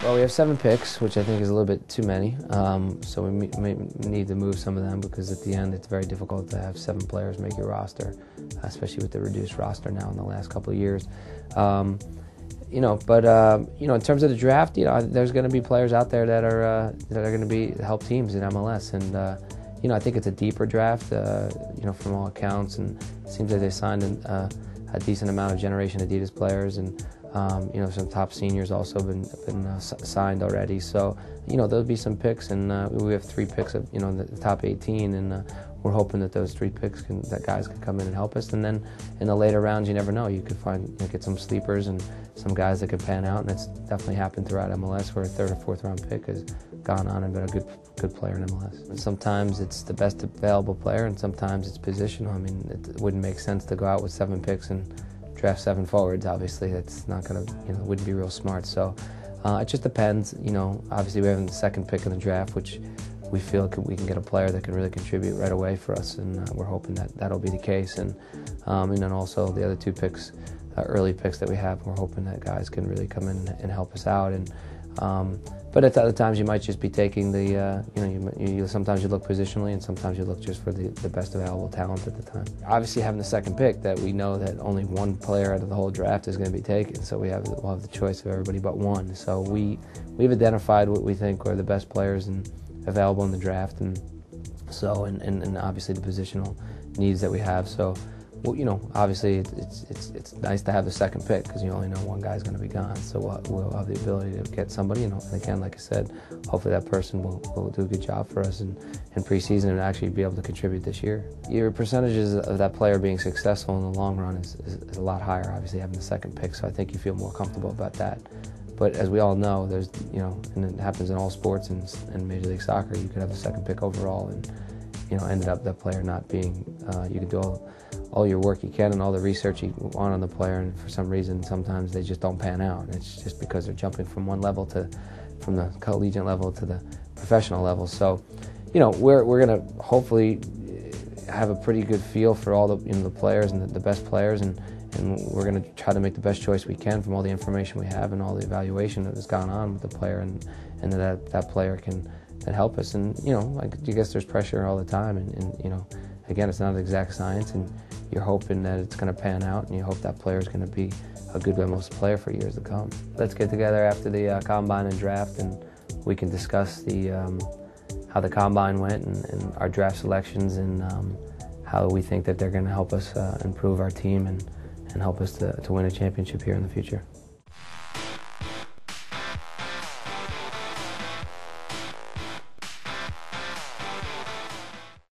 Well, we have 7 picks, which I think is a little bit too many. So we may need to move some of them because at the end it's very difficult to have 7 players make your roster, especially with the reduced roster now in the last couple of years. In terms of the draft, there's going to be players out there that are going to help teams in MLS, and I think it's a deeper draft, from all accounts, and it seems like they signed a decent amount of Generation Adidas players, and some top seniors also been signed already. So there'll be some picks, and we have 3 picks of the top 18, and we're hoping that those 3 picks that guys can come in and help us. And then in the later rounds, you never know. You could get some sleepers and some guys that could pan out, and it's definitely happened throughout MLS where a 3rd or 4th round pick has gone on and been a good player in MLS. And sometimes it's the best available player, and sometimes it's positional. I mean, it wouldn't make sense to go out with 7 picks and draft 7 forwards. Obviously, that's not going to, wouldn't be real smart. So it just depends. Obviously we have the 2nd pick in the draft, which we feel we can get a player that can really contribute right away for us, and we're hoping that that'll be the case. And then also the other 2 picks, early picks that we have, we're hoping that guys can really come in and help us out. And but at other times you might just be taking the, sometimes you look positionally, and sometimes you look just for the best available talent at the time. Obviously having the 2nd pick, that we know that only 1 player out of the whole draft is going to be taken, so we'll have the choice of everybody but 1. So we've identified what we think are the best players available in the draft, and obviously the positional needs that we have. So obviously it's nice to have the 2nd pick because you only know 1 guy's going to be gone. So we'll have the ability to get somebody, and again, like I said, hopefully that person will do a good job for us in preseason and actually be able to contribute this year. Your percentages of that player being successful in the long run is a lot higher, obviously, having the 2nd pick, so I think you feel more comfortable about that. But as we all know, there's, and it happens in all sports and Major League Soccer, you could have the 2nd pick overall and, ended up that player not being, you could do all your work you can and all the research you want on the player, and for some reason sometimes they just don't pan out. And it's just because they're jumping from one level from the collegiate level to the professional level. So, we're going to hopefully have a pretty good feel for all the players and the best players, and we're going to try to make the best choice we can from all the information we have and all the evaluation that has gone on with the player, and that player can help us. And I guess there's pressure all the time, and again, it's not an exact science, and you're hoping that it's going to pan out, and you hope that player is going to be a good MLS player for years to come. Let's get together after the combine and draft, and we can discuss how the combine went and our draft selections, and how we think that they're going to help us improve our team and help us to win a championship here in the future.